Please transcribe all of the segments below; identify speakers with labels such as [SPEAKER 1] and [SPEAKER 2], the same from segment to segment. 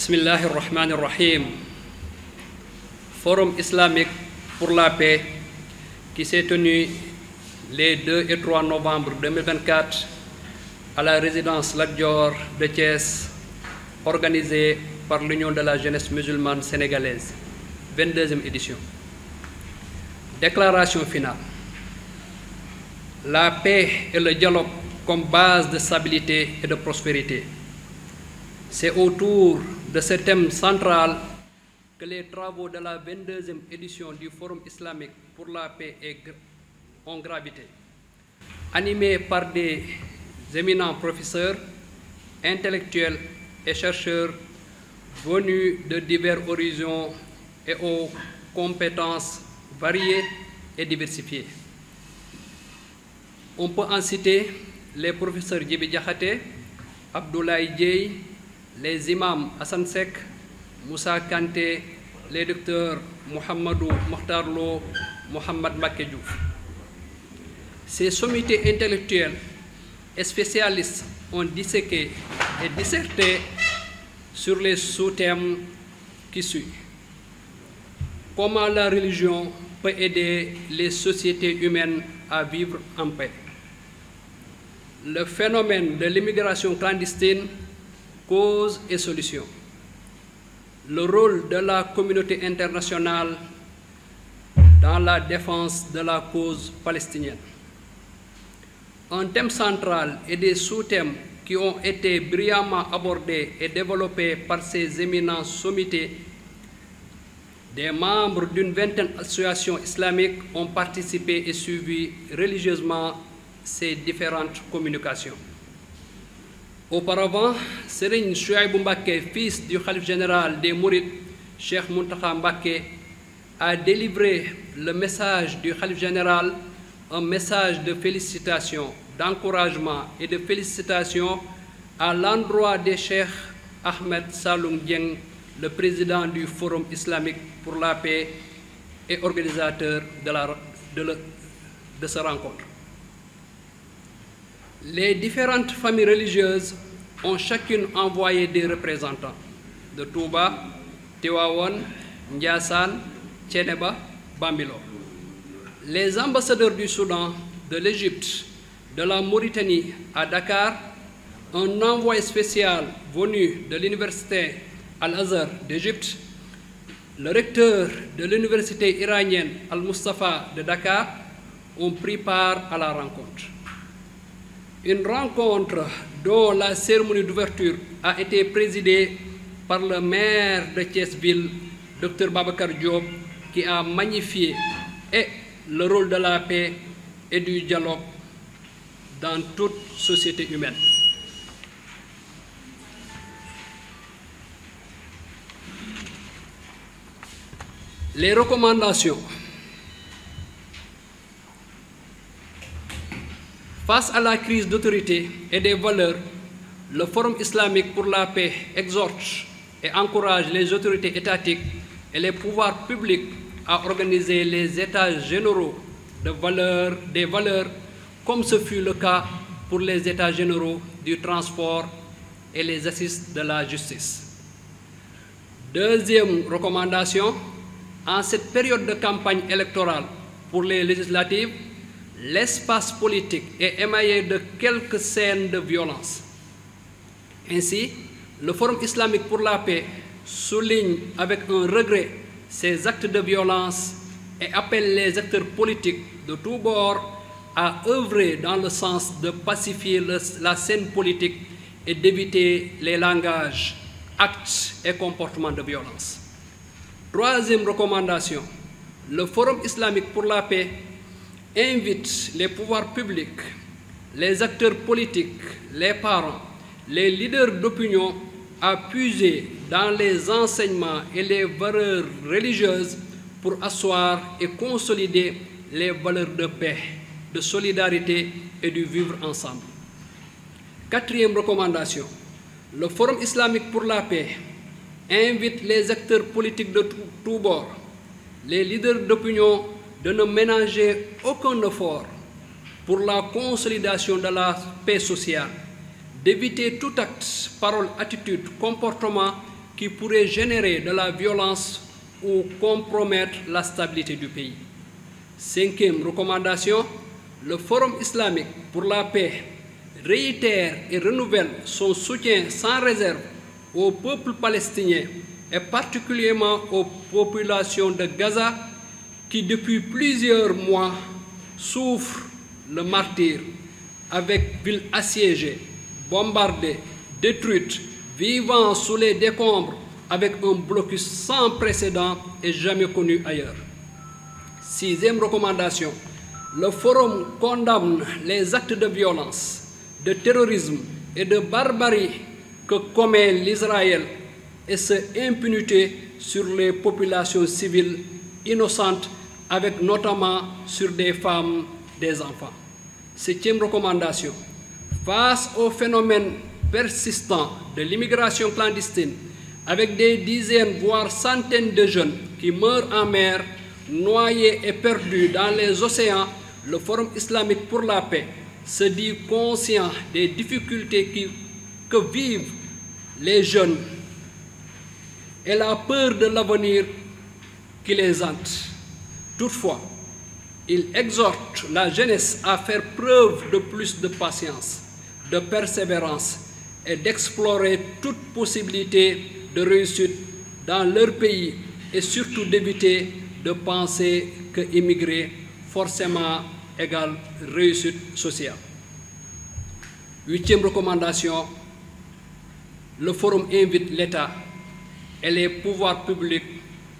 [SPEAKER 1] Bismillahirrahmanirrahim. Forum islamique pour la paix qui s'est tenu les 2 et 3 novembre 2024 à la résidence Lat Dior de Thiès, organisé par l'Union de la jeunesse musulmane sénégalaise, 22e édition. Déclaration finale. La paix et le dialogue comme base de stabilité et de prospérité. C'est autour de ce thème central que les travaux de la 22e édition du Forum islamique pour la paix ont gravité, animés par des éminents professeurs, intellectuels et chercheurs venus de divers horizons et aux compétences variées et diversifiées. On peut en citer les professeurs Djibi Diakhaté, Abdoulaye Dieye, les imams Hassan Sek, Moussa Kanté, les docteurs Mohamedou Mokhtar Lo, Mohamed Mbacké Diouf. Ces sommités intellectuelles et spécialistes ont disséqué et disserté sur les sous-thèmes qui suivent. Comment la religion peut aider les sociétés humaines à vivre en paix? Le phénomène de l'immigration clandestine, causes et solutions. Le rôle de la communauté internationale dans la défense de la cause palestinienne. Un thème central et des sous-thèmes qui ont été brillamment abordés et développés par ces éminents sommités. Des membres d'une 20aine d'associations islamiques ont participé et suivi religieusement ces différentes communications. Auparavant, Serigne Souhaïbou Mbacké, fils du khalife général des Mourides, Cheikh Mountakha Mbacké, a délivré le message du khalife général, un message de félicitations, d'encouragement et de félicitations à l'endroit de Cheikh Ahmed Saloum Dieng, le président du Forum islamique pour la paix et organisateur de cette rencontre. Les différentes familles religieuses ont chacune envoyé des représentants de Touba, Tivaouane, Ndiassane, Thiénaba, Bambilor. Les ambassadeurs du Soudan, de l'Égypte, de la Mauritanie à Dakar, un envoyé spécial venu de l'université Al-Azhar d'Égypte, le recteur de l'université iranienne Al-Mustafa de Dakar ont pris part à la rencontre. Une rencontre dont la cérémonie d'ouverture a été présidée par le maire de Thiès-Ville, Dr Babacar Diop, qui a magnifié le rôle de la paix et du dialogue dans toute société humaine. Les recommandations. Face à la crise d'autorité et des valeurs, le Forum islamique pour la paix exhorte et encourage les autorités étatiques et les pouvoirs publics à organiser les états généraux des valeurs, comme ce fut le cas pour les états généraux du transport et les assises de la justice. Deuxième recommandation, en cette période de campagne électorale pour les législatives, l'espace politique est émaillé de quelques scènes de violence. Ainsi, le Forum islamique pour la paix souligne avec un regret ces actes de violence et appelle les acteurs politiques de tous bords à œuvrer dans le sens de pacifier la scène politique et d'éviter les langages, actes et comportements de violence. Troisième recommandation, le Forum islamique pour la paix invite les pouvoirs publics, les acteurs politiques, les parents, les leaders d'opinion à puiser dans les enseignements et les valeurs religieuses pour asseoir et consolider les valeurs de paix, de solidarité et du vivre ensemble. Quatrième recommandation, le Forum islamique pour la paix invite les acteurs politiques de tous bords, les leaders d'opinion de ne ménager aucun effort pour la consolidation de la paix sociale, d'éviter tout acte, parole, attitude, comportement qui pourraient générer de la violence ou compromettre la stabilité du pays. Cinquième recommandation, le Forum islamique pour la paix réitère et renouvelle son soutien sans réserve au peuple palestinien et particulièrement aux populations de Gaza qui depuis plusieurs mois souffrent le martyre avec villes assiégées, bombardées, détruites, vivant sous les décombres avec un blocus sans précédent et jamais connu ailleurs. Sixième recommandation, le Forum condamne les actes de violence, de terrorisme et de barbarie que commet l'Israël et cette impunité sur les populations civiles innocentes, avec notamment sur des femmes, des enfants. Septième recommandation, face au phénomène persistant de l'immigration clandestine, avec des dizaines, voire centaines de jeunes qui meurent en mer, noyés et perdus dans les océans, le Forum islamique pour la paix se dit conscient des difficultés que vivent les jeunes et la peur de l'avenir qui les hante. Toutefois, il exhorte la jeunesse à faire preuve de plus de patience, de persévérance et d'explorer toute possibilité de réussite dans leur pays et surtout d'éviter de penser que immigrer forcément égale réussite sociale. Huitième recommandation, le Forum invite l'État et les pouvoirs publics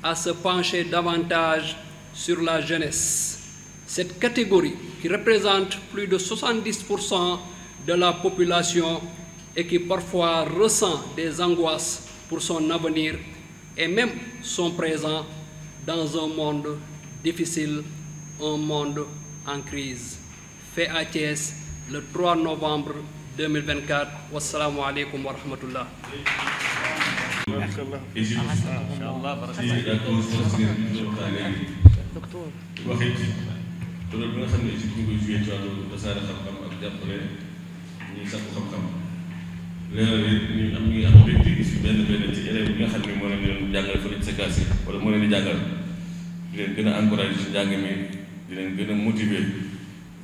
[SPEAKER 1] à se pencher davantage sur la jeunesse. Cette catégorie qui représente plus de 70% de la population et qui parfois ressent des angoisses pour son avenir et même son présent dans un monde difficile, un monde en crise. Fait à Thiès le 3 novembre 2024. Wassalamu alaikum wa rahmatullah.
[SPEAKER 2] loolu bi nga xam ne ci ñu koy jugee ci wàllu tasaare xam-xam ak jàppale ñuy sàkku xam-xam leeral it ñu ngi am mbégte gis fi benn ci élève bi nga xam ne moo leen doon jàngale fële ci séquence wala moo leen di jàngal di leen gën a encouragé ci njàng mi di leen gën a motiver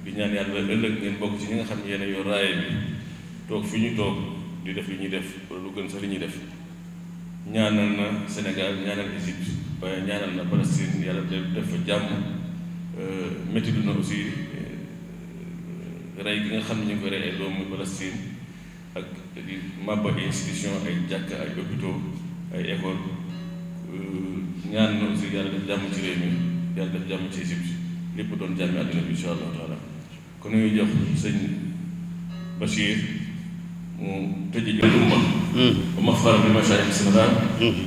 [SPEAKER 2] di ñaan yàlla ëllëg ngeen bokk ci ñi nga xam ne yéen a yor raaye bi toog fi ñu toog di def li ñuy def wala lu gën sax li ñuy def ñaanal na Sénégal ñaanal Égypte waaye ñaanal na Palestine yàlla def fa jàmm métti du na aussi rey gi nga xam ne ñu ngi koy rey ay doomu Palestine ak di màbba ay institution ay jàkk ay hôpitaux ay école ñaan na aussi yàlla def jàmm ci réew mi yàlla def jàmm ci Égypte lépp doon jàmmi àddina bi insha allahu taala kon ñuy jox sëñ Bachir mu tëjee jël umma ba ma faral li machaayix Sénégal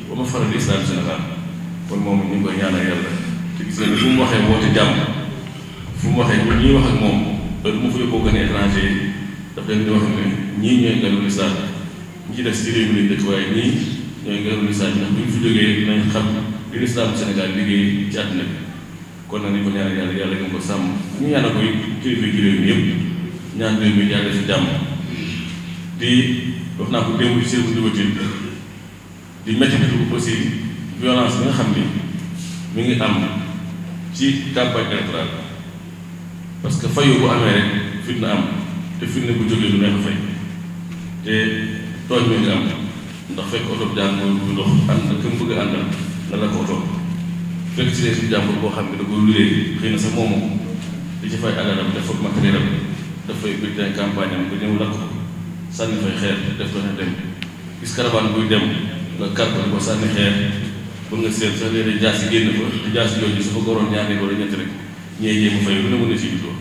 [SPEAKER 2] ba ma faral li islam Sénégal kon moom ñu ngi koy ñaanal yàlla te gis nga ni fu mu waxee woote jàmm fu mu waxee ñun ñuy wax ak moom heure mu fa yóbboo gën a étranger yi daf leen di wax ne ñii ñooy ngelaw lislaam ñi ci des ci réew mi lañ dëkk waaye ñii ñooy ngelaw lislaam ndax bu ñu fi jógee dinañ xam li lislaam Sénégal liggéey ci àddina bi kon nag ni ko ñaanal yàlla yàlla gën ko sàmm ñu ñaanal ko kilifa ci réew mi yëpp ñaan réew mi yàlla si jàmm di wax naa ko démb ci seen ndibatil di métti aussi violence bi nga xam ni mi ngi am ci campagne électorale parce que fayu bu amee rek fitna am te fitna bu jógee du neex a fay te tooñ mi nga am ndax fekk oto bi jàng bu ndox ànd na këm bëgg a àndal na la ko oto fekk si si jàmbur boo xam ne da ko luree xëy na sa moomu di ci fay alalam def fa matériel am daf fay bulletin campagne am nga ñëw lakk ko sànni fay xeer def ko ne dem gis caravane buy dem nga kar ko di ko sànni xeer ba nga seet sax léeg-léeg jaas yi génn fa te jaas yooyu su fa goroon ñaar wala ñett rek ñee jéem a fay lu ne mën a si juddoo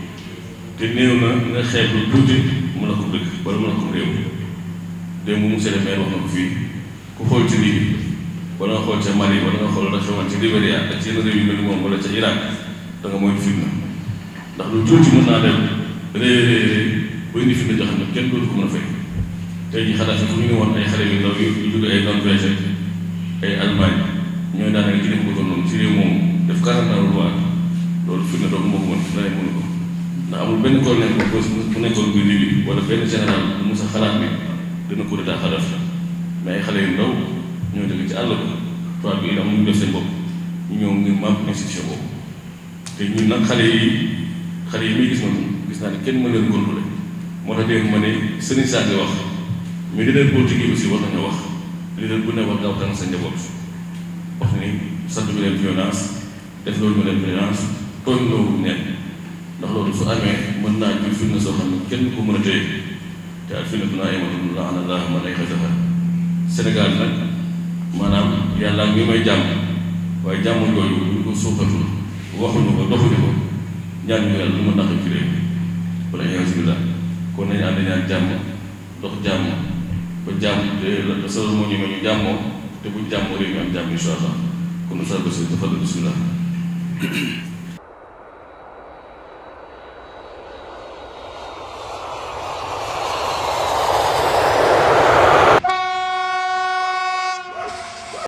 [SPEAKER 2] te néew na nga xeeb lu tuuti mu la ko dëkk wala mu la ko réew démb monsieur le maire wax na ko fii ku xool ci Libye wala nga xool ca Mali wala nga xool la xewoon ci Libéria ak ci yenn réew yu mel ni moom wala ca Irak da nga moytu fitna ndax lu tuuti mën naa dem réeréer ba indi fitna joo xam ne kenn dootu ko mën a fay tey jii xanaa fu ñu ne woon ay xale yu ndaw yu jóge ay Norvège ay Allemagne ñooy daanaka ci def ko doon noonu ci réew moomu def 40 ans lu loolu fitna doogu moo ko mën dara mënu ko ndax amul benn colonel bu nekkoon buy Libye wala benn général bu mos a xalaat bi dana coup d'état xalaat mais ay xale yu ndaw ñoo jóge ci àll ba tubaab bi am ñu def seen bopp ñu ñëw ngir màbb institution boobu te ñun nag xale yi muy gis naa ne kenn mën leen contrôler moo tax dégg ma ne sëriñ saa ngi wax mais leader politique yi aussi war nañoo wax leader bu ne war gaaw tànn sa njaboot wax ni sant bi leen violence def loolu ñu leen violence tooñ loolu neen ndax loolu su amee mën naa jur fitna soo xam ne kenn ko mën a téye te al fitnatu naa'imatun la'ana Allaahu man ayqazahaa Sénégal nag maanaam yàlla ngi may jàmm waaye jàmm jooju ñu ko suuxatul waxuñu ko doxuñu ko ñaan ñu yàlla lu ma naqari ci réew mi wala iyaazu billaah kon nañu ànd ñaan jàmm dox jàmm ba jàmm te la sa moo ñu ñu jàmmoo te buñ jàmmoo réew mi am jàmm incha allah kon Oustaz Bassirou dafa la bismillah